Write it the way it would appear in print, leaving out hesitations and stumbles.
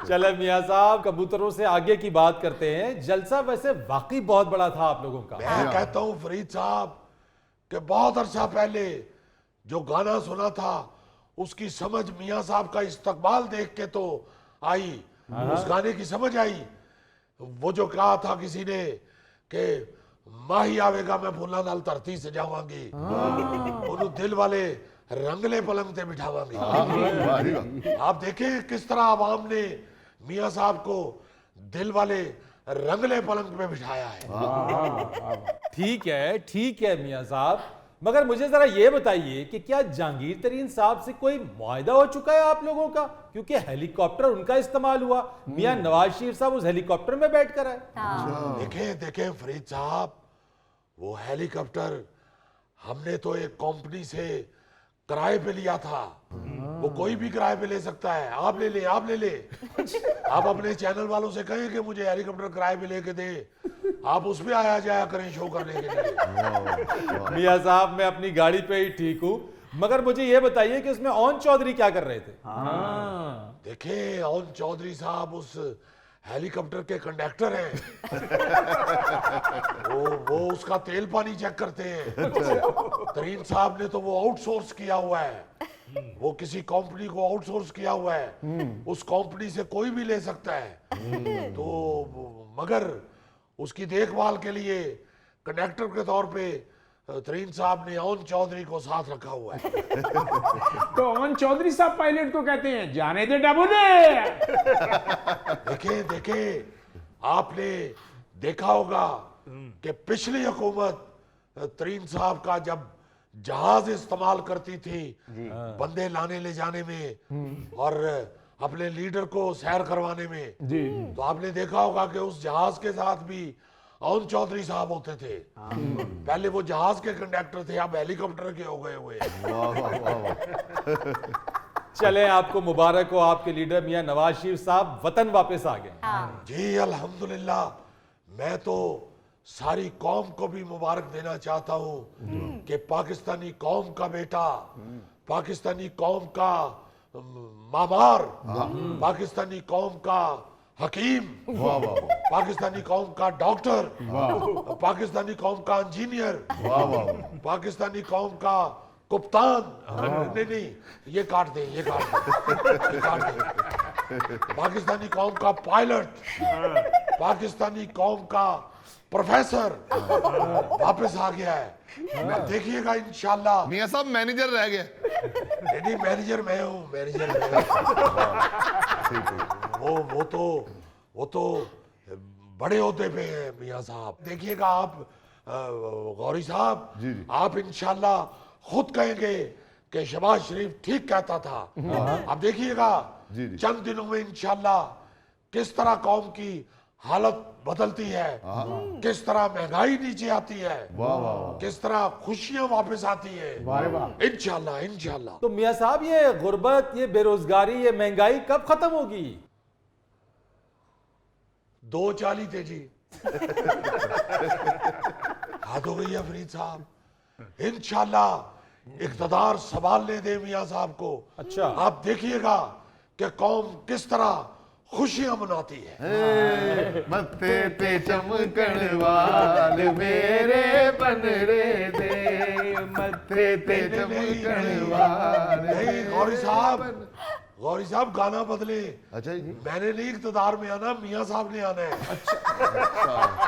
चले मियां साहब, कबूतरों से आगे की बात करते हैं। जलसा वैसे वाकई बहुत बड़ा था आप लोगों का। मैं कहता हूँ फरीद साहब कि बहुत अरसा पहले जो गाना सुना था उसकी समझ मियां साहब का इस्तकबाल देख के तो आई, उस गाने की समझ आई। वो जो कहा था किसी ने कि माही आवेगा मैं फूला नाल धरती से जावांगी, ਉਹਨੂੰ दिल वाले रंगले पलंग पे बिठावांगी। आप देखें किस तरह आवाम ने मियां साहब को दिल वाले रंगले पलंग पे बिठाया है। ठीक है मियां साहब, मगर मुझे जरा ये बताइए कि क्या जहांगीर तरीन साहब से कोई मुआहदा हो चुका है आप लोगों का? क्योंकि हेलीकॉप्टर उनका इस्तेमाल हुआ, मियां नवाज शरीफ साहब उस हेलीकॉप्टर में बैठ कर आए। देखें फरीद साहब, वो हेलीकॉप्टर हमने तो एक कंपनी से किराए पे लिया था। वो कोई भी किराए पे ले सकता है। आप ले ले आप अपने चैनल वालों से कहें कि मुझे हेलीकॉप्टर किराए पे लेके दे, आप उसमें आया जाया करें शो करने के लिए। मियां साहब मैं अपनी गाड़ी पे ही ठीक हूँ, मगर मुझे ये बताइए कि उसमें ओन चौधरी क्या कर रहे थे? देखें ओन चौधरी साहब उस हेलीकॉप्टर के कंडक्टर हैं। वो उसका तेल पानी चेक करते हैं। तरीन साहब ने तो वो आउटसोर्स किया हुआ है, वो किसी कंपनी को आउटसोर्स किया हुआ है। उस कंपनी से कोई भी ले सकता है। तो मगर उसकी देखभाल के लिए कंडक्टर के तौर पे तरीन साहब ने ओन चौधरी को साथ रखा हुआ है। तो ओन चौधरी साहब पायलट को कहते हैं, जाने दे डबू दे। देखे आपने देखा होगा कि पिछली हुकूमत तरीन साहब का जब जहाज इस्तेमाल करती थी बंदे लाने ले जाने में और अपने लीडर को सैर करवाने में, तो आपने देखा होगा कि उस जहाज के साथ भी ओन चौधरी साहब होते थे। पहले वो जहाज के कंडक्टर थे, अब हेलीकॉप्टर के हो गए हुए। चले आपको मुबारक हो, आपके लीडर मियां नवाज शरीफ साहब वतन वापस आ गए। जी अल्हम्दुलिल्लाह। मैं तो सारी कौम को भी मुबारक देना चाहता हूँ कि पाकिस्तानी कौम का बेटा, पाकिस्तानी कौम का मामार, पाकिस्तानी कौम का हकीम, पाकिस्तानी कौम का डॉक्टर, पाकिस्तानी कौम का इंजीनियर, पाकिस्तानी कौम का कप्तान, नहीं ये काट दें। पाकिस्तानी कौम का पायलट, पाकिस्तानी कौम का प्रोफेसर वापस आ गया है। देखिएगा इंशाल्लाह। मियां साहब मैनेजर रह गए। नहीं मैनेजर मैं हूँ, वो तो बड़े होते पे हैं मियां साहब। देखिएगा आप गौरी साहब, आप इंशाल्लाह खुद कहेंगे कि शहबाज शरीफ ठीक कहता था। अब देखिएगा चंद दिनों में इंशाल्लाह किस तरह कौम की हालत बदलती है, किस तरह महंगाई नीचे आती है, किस तरह खुशियां वापस आती है। इंशाल्लाह। तो मियां साहब ये गुर्बत, ये बेरोजगारी, ये महंगाई कब खत्म होगी? 240 थे जी। हाथ हो गई है फरीद साहब। इंशाल्लाह इक़्तिदार संभालने दे मियां साहब को। अच्छा, आप देखिएगा कि कौम किस तरह खुशियां मनाती है। मत्थे पे चमकण वाल मेरे बनरे दे, मत्थे पे चमकण वाल। नहीं गौरी साहब गाना बदले। अच्छा जी। मैंने नहीं इक़्तिदार में आना, मियां साहब ने आना है।